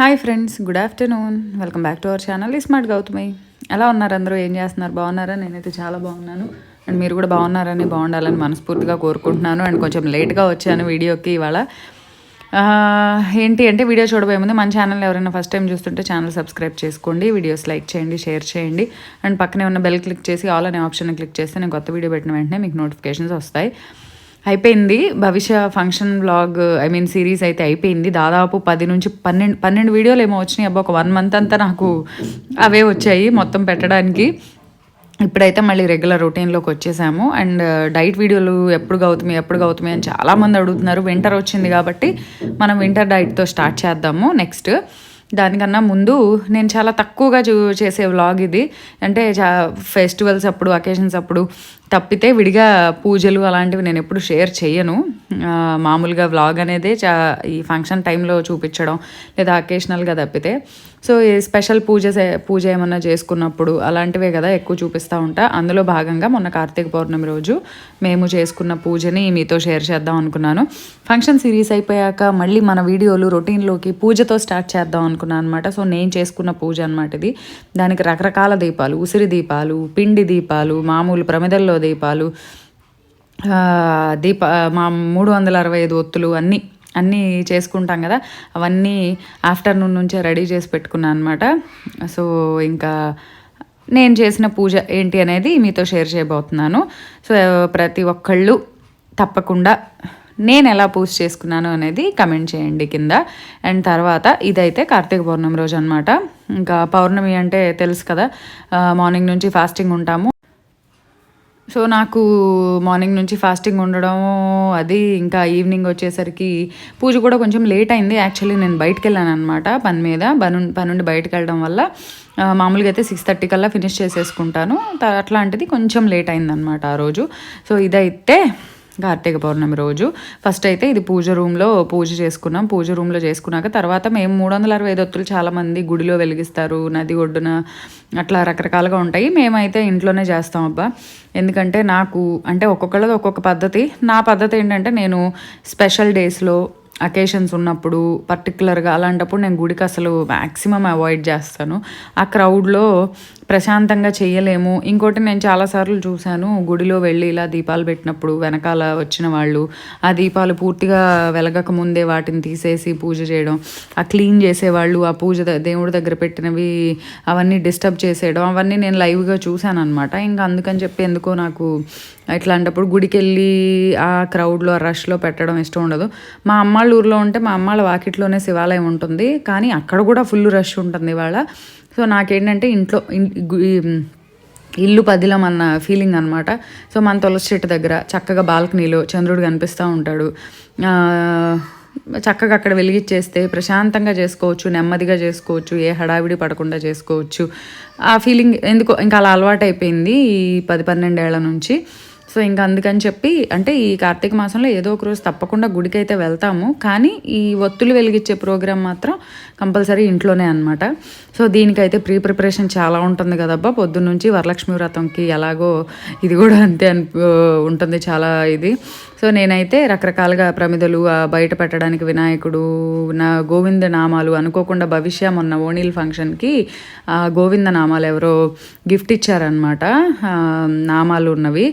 Hi friends, good afternoon. Welcome back to our channel smart Gautami. ఎలా ఉన్నారు అందరూ? ఏం చేస్తున్నారు? బాగున్నారా? నేనైతే చాలా బాగున్నాను. అండ్ మీరు కూడా బాగున్నారని, బాగుండాలని మనస్ఫూర్తిగా కోరుకుంటున్నాను. అండ్ కొంచెం లేట్గా వచ్చాను వీడియోకి ఇవాళ. ఏంటి అంటే వీడియో చూడబోయే ముందు మన ఛానల్ ఎవరైనా ఫస్ట్ టైం చూస్తుంటే ఛానల్ సబ్స్క్రైబ్ చేసుకోండి, వీడియోస్ లైక్ చేయండి, షేర్ చేయండి. అండ్ పక్కనే ఉన్న బెల్ క్లిక్ చేసి ఆల్ అనే ఆప్షన్ క్లిక్ చేస్తే నేను కొత్త వీడియో పెట్టిన వెంటనే మీకు నోటిఫికేషన్స్ వస్తాయి. అయిపోయింది భవిష్య ఫంక్షన్ వ్లాగ్, సిరీస్ అయితే అయిపోయింది. దాదాపు 10 నుంచి 12 వీడియోలు ఏమో వచ్చినాయి. అబ్బా, ఒక 1 మంత్ అంతా నాకు అవే వచ్చాయి మొత్తం పెట్టడానికి. ఇప్పుడైతే మళ్ళీ రెగ్యులర్ రొటీన్లోకి వచ్చేసాము. అండ్ డైట్ వీడియోలు ఎప్పుడు గౌతమి అని చాలామంది అడుగుతున్నారు. వింటర్ వచ్చింది కాబట్టి మనం వింటర్ డైట్తో స్టార్ట్ చేద్దాము నెక్స్ట్. దానికన్నా ముందు నేను చాలా తక్కువగా చేసే వ్లాగ్ ఇది. అంటే ఫెస్టివల్స్ అప్పుడు, అకేషన్స్ అప్పుడు తప్పితే విడిగా పూజలు అలాంటివి నేను ఎప్పుడు షేర్ చేయను. మామూలుగా వ్లాగ్ అనేది ఈ ఫంక్షన్ టైంలో చూపించడం లేదా అకేషనల్గా తప్పితే. సో ఈ స్పెషల్ పూజ ఏమన్నా చేసుకున్నప్పుడు అలాంటివే కదా ఎక్కువ చూపిస్తూ ఉంటా. అందులో భాగంగా మొన్న కార్తీక పౌర్ణమి రోజు మేము చేసుకున్న పూజని మీతో షేర్ చేద్దాం అనుకున్నాను. ఫంక్షన్ సిరీస్ అయిపోయాక మళ్ళీ మన వీడియోలు రొటీన్లోకి పూజతో స్టార్ట్ చేద్దాం అనుకున్నాను అనమాట. సో నేను చేసుకున్న పూజ అనమాట ఇది. దానికి రకరకాల దీపాలు, ఉసిరి దీపాలు, పిండి దీపాలు, మామూలు ప్రమిదల్లో దీపాలు, మా 365 ఒత్తులు అన్నీ చేసుకుంటాం కదా, అవన్నీ ఆఫ్టర్నూన్ నుంచే రెడీ చేసి పెట్టుకున్నాను అనమాట. సో ఇంకా నేను చేసిన పూజ ఏంటి అనేది మీతో షేర్ చేయబోతున్నాను. సో ప్రతి ఒక్కళ్ళు తప్పకుండా నేను ఎలా పూజ చేసుకున్నాను అనేది కమెంట్ చేయండి కింద. అండ్ తర్వాత ఇదైతే కార్తీక పౌర్ణమి రోజు అనమాట. ఇంకా పౌర్ణమి అంటే తెలుసు కదా, మార్నింగ్ నుంచి ఫాస్టింగ్ ఉంటాము. సో నాకు మార్నింగ్ నుంచి ఫాస్టింగ్ ఉండడం, అది ఇంకా ఈవినింగ్ వచ్చేసరికి పూజ కూడా కొంచెం లేట్ అయింది. యాక్చువల్లీ నేను బయటకు వెళ్ళాను అనమాట పని మీద. పనుండి బయటకు వెళ్ళడం వల్ల మామూలుగా అయితే 6:30 కల్లా ఫినిష్ చేసేసుకుంటాను. అట్లాంటిది కొంచెం లేట్ అయిందనమాట ఆ రోజు. సో ఇదైతే కార్తీక పౌర్ణమి రోజు. ఫస్ట్ అయితే ఇది పూజ రూమ్లో పూజ చేసుకున్నాం. పూజ రూమ్లో చేసుకున్నాక తర్వాత మేము 365 ఒత్తులు చాలామంది గుడిలో వెలిగిస్తారు, నది ఒడ్డున అట్లా రకరకాలుగా ఉంటాయి. మేమైతే ఇంట్లోనే చేస్తాం అబ్బా. ఎందుకంటే నాకు అంటే ఒక్కొక్కళ్ళది ఒక్కొక్క పద్ధతి. నా పద్ధతి ఏంటంటే నేను స్పెషల్ డేస్లో, అకేషన్స్ ఉన్నప్పుడు పర్టికులర్గా అలాంటప్పుడు నేను గుడికి అసలు మ్యాక్సిమం అవాయిడ్ చేస్తాను. ఆ క్రౌడ్లో ప్రశాంతంగా చేయలేము. ఇంకోటి నేను చాలాసార్లు చూశాను, గుడిలో వెళ్ళి ఇలా దీపాలు పెట్టినప్పుడు వెనకాల వచ్చిన వాళ్ళు ఆ దీపాలు పూర్తిగా వెలగక ముందే వాటిని తీసేసి పూజ చేయడం, ఆ క్లీన్ చేసేవాళ్ళు ఆ పూజ దేవుడి దగ్గర పెట్టినవి అవన్నీ డిస్టర్బ్ చేసేయడం, అవన్నీ నేను లైవ్గా చూశాను అనమాట. ఇంకా అందుకని చెప్పి ఎందుకో నాకు ఇట్లాంటప్పుడు గుడికి వెళ్ళి ఆ క్రౌడ్లో, ఆ రష్లో పెట్టడం ఇష్టం ఉండదు. మా అమ్మాళ్ళ ఊర్లో ఉంటే మా అమ్మాళ్ళ వాకిట్లోనే శివాలయం ఉంటుంది, కానీ అక్కడ కూడా ఫుల్ రష్ ఉంటుంది ఇవాళ. సో నాకేంటంటే ఇంట్లో ఇల్లు పదిలం అన్న ఫీలింగ్ అనమాట. సో మన తులసి చెట్టు దగ్గర చక్కగా బాల్కనీలో చంద్రుడు కనిపిస్తూ ఉంటాడు. చక్కగా అక్కడ వెలిగించేస్తే ప్రశాంతంగా చేసుకోవచ్చు, నెమ్మదిగా చేసుకోవచ్చు, ఏ హడావిడి పడకుండా చేసుకోవచ్చు. ఆ ఫీలింగ్ ఎందుకో ఇంకా అలా అలవాటు అయిపోయింది ఈ 10-12 ఏళ్ల నుంచి. సో ఇంకా అందుకని చెప్పి అంటే ఈ కార్తీక మాసంలో ఏదో ఒక రోజు తప్పకుండా గుడికి అయితే వెళ్తాము. కానీ ఈ ఒత్తులు వెలిగించే ప్రోగ్రాం మాత్రం కంపల్సరీ ఇంట్లోనే అనమాట. సో దీనికైతే ప్రిపరేషన్ చాలా ఉంటుంది కదబ్బా. పొద్దున్నుంచి వరలక్ష్మి వ్రతంకి ఎలాగో ఇది కూడా అంతే ఉంటుంది చాలా ఇది. సో నేనైతే రకరకాలుగా ప్రమిదలు, బయట పెట్టడానికి వినాయకుడు, నా గోవింద నామాలు అనుకోకుండా భవిష్య మొన్న ఓణీల్ ఫంక్షన్కి గోవింద నామాలు ఎవరో గిఫ్ట్ ఇచ్చారనమాట, నామాలు ఉన్నవి.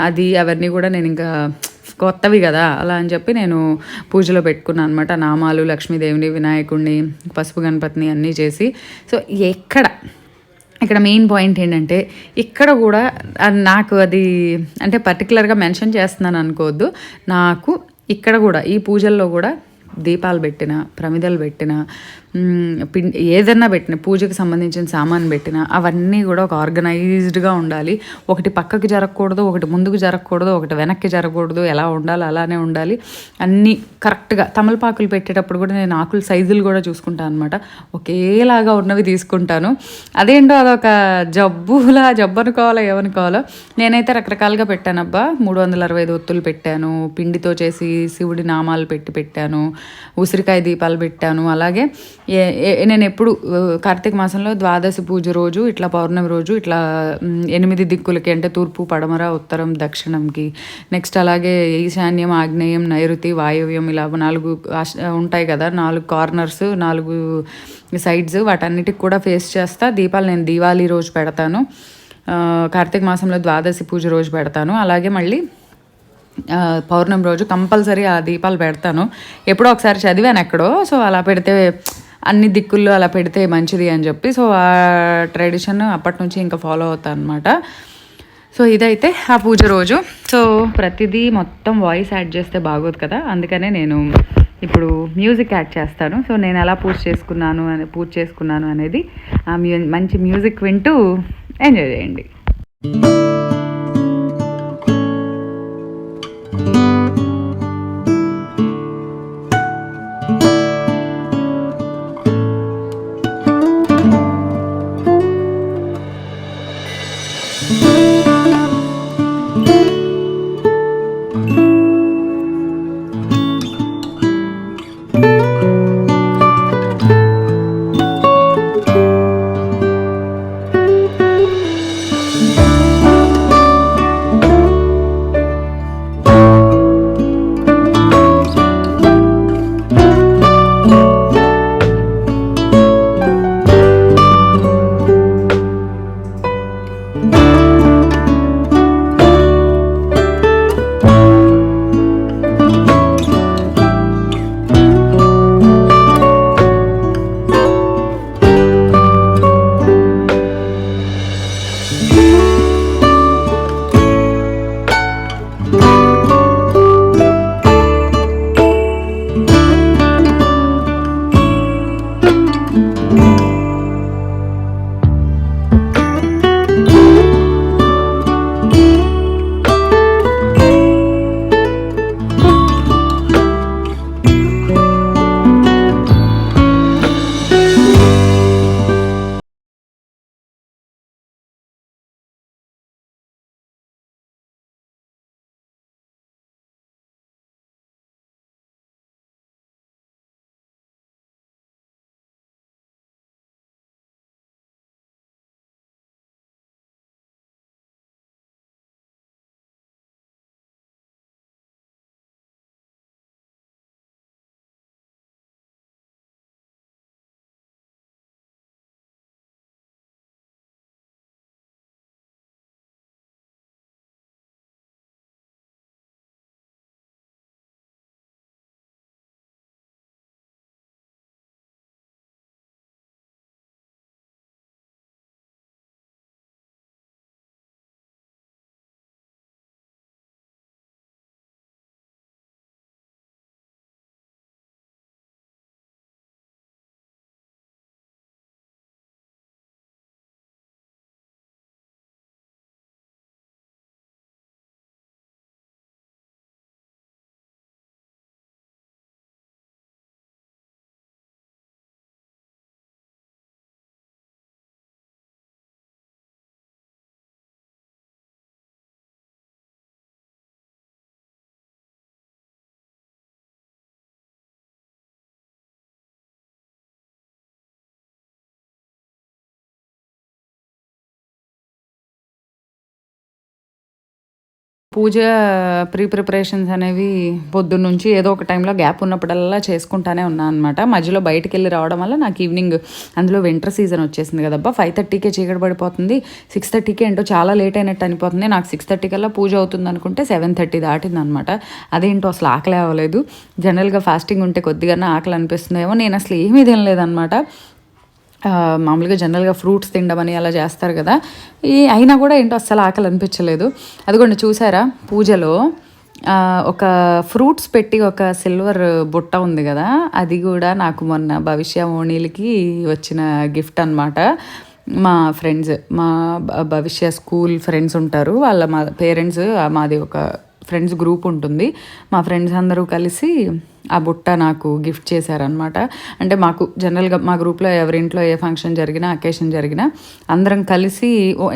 అది అవన్నీ కూడా నేను ఇంకా కొత్తవి కదా అలా అని చెప్పి నేను పూజలో పెట్టుకున్నాను అనమాట. నామాలు, లక్ష్మీదేవిని, వినాయకుడిని, పసుపు గణపతిని అన్నీ చేసి. సో ఎక్కడ ఇక్కడ మెయిన్ పాయింట్ ఏంటంటే ఇక్కడ కూడా నాకు అది అంటే పర్టికులర్గా మెన్షన్ చేస్తున్నాను అనుకోవద్దు. నాకు ఇక్కడ కూడా ఈ పూజల్లో కూడా దీపాలు పెట్టిన, ప్రమిదలు పెట్టిన, ఏదన్నా పెట్టిన, పూజకి సంబంధించిన సామాన్ పెట్టిన, అవన్నీ కూడా ఒక ఆర్గనైజ్డ్గా ఉండాలి. ఒకటి పక్కకి జరగకూడదు, ఒకటి ముందుకు జరగకూడదు, ఒకటి వెనక్కి జరగకూడదు. ఎలా ఉండాలి అలానే ఉండాలి. అన్నీ కరెక్ట్గా. తమలపాకులు పెట్టేటప్పుడు కూడా నేను ఆకుల సైజులు కూడా చూసుకుంటాను అనమాట. ఒకేలాగా ఉన్నవి తీసుకుంటాను. అదేంటో అదొక జబ్బు అనుకోవాలో ఏమనుకోవాలో. నేనైతే రకరకాలుగా పెట్టానబ్బా. 365 ఒత్తులు పెట్టాను, పిండితో చేసి శివుడి నామాలు పెట్టాను, ఉసిరికాయ దీపాలు పెట్టాను. అలాగే నేను ఎప్పుడు కార్తీక మాసంలో ద్వాదశి పూజ రోజు, ఇట్లా పౌర్ణమి రోజు, ఇట్లా 8 దిక్కులకి అంటే తూర్పు, పడమర, ఉత్తరం, దక్షిణంకి, నెక్స్ట్ అలాగే ఈశాన్యం, ఆగ్నేయం, నైరుతి, వాయవ్యం, ఇలా 4 ఉంటాయి కదా, 4 కార్నర్స్, 4 సైడ్స్, వాటన్నిటికి కూడా ఫేస్ చేస్తా. దీపాలు నేను దీవాళీ రోజు పెడతాను, కార్తీక మాసంలో ద్వాదశి పూజ రోజు పెడతాను. అలాగే మళ్ళీ పౌర్ణమి రోజు కంపల్సరీ ఆ దీపాలు పెడతాను. ఎప్పుడో ఒకసారి చదివాను ఎక్కడో, సో అలా పెడితే అన్ని దిక్కుల్లో అలా పెడితే మంచిది అని చెప్పి, సో ఆ ట్రెడిషన్ అప్పటి నుంచి ఇంకా ఫాలో అవుతాను అనమాట. సో ఇదైతే ఆ పూజ రోజు. సో ప్రతిదీ మొత్తం వాయిస్ యాడ్ చేస్తే బాగోదు కదా, అందుకనే నేను ఇప్పుడు మ్యూజిక్ యాడ్ చేస్తాను. సో నేను ఎలా పూజ చేసుకున్నాను అనేది ఆ మంచి మ్యూజిక్ వింటూ ఎంజాయ్ చేయండి. పూజ ప్రిపరేషన్స్ అనేవి పొద్దున్నుంచి ఏదో ఒక టైంలో గ్యాప్ ఉన్నప్పుడల్లా చేసుకుంటానే ఉన్నాను అనమాట. మధ్యలో బయటికి వెళ్ళి రావడం వల్ల నాకు ఈవినింగ్, అందులో వింటర్ సీజన్ వచ్చేసింది కదబ్బా, 5:30కే చీకటి పడిపోతుంది. 6:30కి ఏంటో చాలా లేట్ అయినట్టు అనిపోతుంది. నాకు 6:30 కల్లా పూజ అవుతుంది అనుకుంటే 7:30 దాటింది అనమాట. అదేంటో అసలు ఆకలి అవ్వలేదు. జనరల్గా ఫాస్టింగ్ ఉంటే కొద్దిగా ఆకలి అనిపిస్తుందేమో, నేను అసలు ఏమీ తినలేదన్నమాట. మామూలుగా జనరల్గా ఫ్రూట్స్ తినడం అని అలా చేస్తారు కదా, అయినా కూడా ఏంటో అస్సలు ఆకలి అనిపించలేదు. అదిగోండి చూసారా పూజలో ఒక ఫ్రూట్స్ పెట్టి ఒక సిల్వర్ బుట్ట ఉంది కదా, అది కూడా నాకు మొన్న భవిష్య ఓణీలకి వచ్చిన గిఫ్ట్ అనమాట. మా ఫ్రెండ్స్, మా భవిష్య స్కూల్ ఫ్రెండ్స్ ఉంటారు, మా పేరెంట్స్, మాది ఒక ఫ్రెండ్స్ గ్రూప్ ఉంటుంది, మా ఫ్రెండ్స్ అందరూ కలిసి ఆ బుట్ట నాకు గిఫ్ట్ చేశారనమాట. అంటే మాకు జనరల్గా మా గ్రూప్లో ఎవరింట్లో ఏ ఫంక్షన్ జరిగినా, అకేషన్ జరిగినా అందరం కలిసి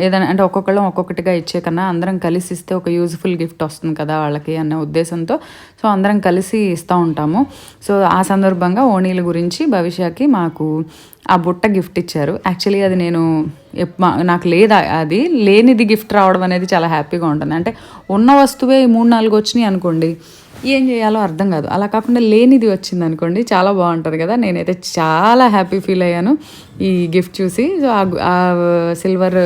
ఏదైనా అంటే ఒక్కొక్కళ్ళం ఒక్కొక్కటిగా ఇచ్చే కన్నా అందరం కలిసి ఇస్తే ఒక యూజ్ఫుల్ గిఫ్ట్ వస్తుంది కదా వాళ్ళకి అనే ఉద్దేశంతో సో అందరం కలిసి ఇస్తూ ఉంటాము. సో ఆ సందర్భంగా ఓణీల గురించి భవిష్యకి మాకు ఆ బుట్ట గిఫ్ట్ ఇచ్చారు. యాక్చువల్లీ అది నాకు లేదు, అది లేనిది గిఫ్ట్ రావడం అనేది చాలా హ్యాపీగా ఉంటుంది. అంటే ఉన్న వస్తువే 3-4 వచ్చినాయి అనుకోండి, ఏం చేయాలో అర్థం కాదు. అలా కాకుండా లేనిది వచ్చింది అనుకోండి, చాలా బాగుంటుంది కదా. నేనైతే చాలా హ్యాపీ ఫీల్ అయ్యాను ఈ గిఫ్ట్ చూసి. సో ఆ సిల్వర్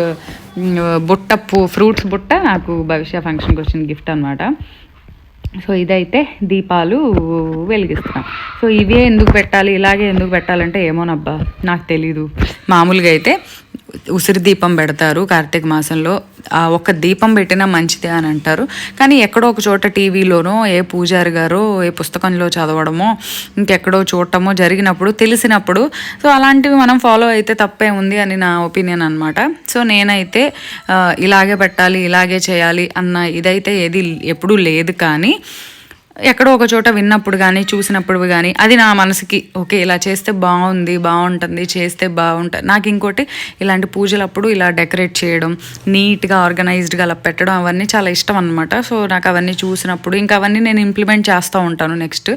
బుట్ట ఫ్రూట్స్ బుట్ట నాకు భవిష్య ఫంక్షన్కి వచ్చిన గిఫ్ట్ అనమాట. సో ఇదైతే దీపాలు వెలిగిస్తున్నాం. సో ఇవే ఎందుకు పెట్టాలి, ఇలాగే ఎందుకు పెట్టాలంటే ఏమోనబ్బా నాకు తెలీదు. మామూలుగా అయితే ఉసిరి దీపం పెడతారు కార్తీక మాసంలో, ఒక దీపం పెట్టినా మంచిదే అని అంటారు. కానీ ఎక్కడో ఒక చోట టీవీలోనో ఏ పూజారి గారో ఏ పుస్తకంలో చదవడమో ఇంకెక్కడో చూడటమో జరిగినప్పుడు తెలిసినప్పుడు సో అలాంటివి మనం ఫాలో అయితే తప్పే ఉంది అని నా ఒపీనియన్ అనమాట. సో నేనైతే ఇలాగే పెట్టాలి, ఇలాగే చేయాలి అన్న ఇదైతే ఏది ఎప్పుడూ లేదు. కానీ ఎక్కడో ఒక చోట విన్నప్పుడు కానీ చూసినప్పుడు కానీ అది నా మనసుకి ఓకే ఇలా చేస్తే బాగుంటుంది, చేస్తే బాగుంటుంది. నాకు ఇంకోటి ఇలాంటి పూజలప్పుడు ఇలా డెకరేట్ చేయడం, నీట్గా ఆర్గనైజ్డ్గా అలా పెట్టడం అవన్నీ చాలా ఇష్టం అనమాట. సో నాకు అవన్నీ చూసినప్పుడు ఇంకా అవన్నీ నేను ఇంప్లిమెంట్ చేస్తూ ఉంటాను. నెక్స్ట్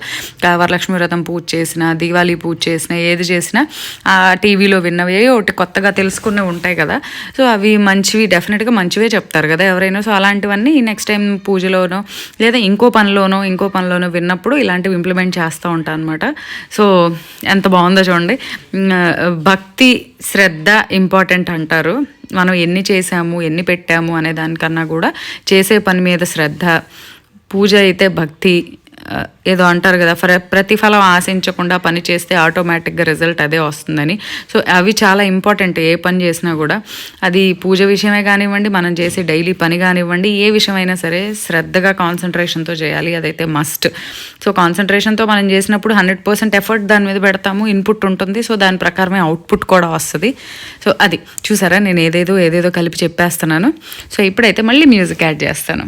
వరలక్ష్మి వ్రతం పూజ చేసిన, దీవాళీ పూజ చేసిన, ఏది చేసినా ఆ టీవీలో విన్నవి ఒకటి కొత్తగా తెలుసుకునే ఉంటాయి కదా. సో అవి మంచివి, డెఫినెట్గా మంచివే చెప్తారు కదా ఎవరైనా. సో అలాంటివన్నీ నెక్స్ట్ టైం పూజలోనో లేదా ఇంకో పనిలోనో విన్నప్పుడు ఇలాంటివి ఇంప్లిమెంట్ చేస్తూ ఉంటాను అనమాట. సో ఎంత బాగుందో చూడండి. భక్తి, శ్రద్ధ ఇంపార్టెంట్ అంటారు. మనం ఎన్ని చేసాము, ఎన్ని పెట్టాము అనే దానికన్నా కూడా చేసే పని మీద శ్రద్ధ, పూజ అయితే భక్తి, ఏదో అంటారు కదా ప్రతిఫలం ఆశించకుండా పని చేస్తే ఆటోమేటిక్గా రిజల్ట్ అదే వస్తుందని. సో అవి చాలా ఇంపార్టెంట్ ఏ పని చేసినా కూడా. అది పూజ విషయమే కానివ్వండి, మనం చేసే డైలీ పని కానివ్వండి, ఏ విషయమైనా సరే శ్రద్ధగా కాన్సన్ట్రేషన్తో చేయాలి, అదైతే మస్ట్. సో కాన్సన్ట్రేషన్తో మనం చేసినప్పుడు 100% ఎఫర్ట్ దాని మీద పెడతాము, ఇన్పుట్ ఉంటుంది. సో దాని ప్రకారమే అవుట్పుట్ కూడా వస్తుంది. సో అది చూసారా, నేను ఏదేదో కలిపి చెప్పేస్తున్నాను. సో ఇప్పుడైతే మళ్ళీ మ్యూజిక్ యాడ్ చేస్తాను.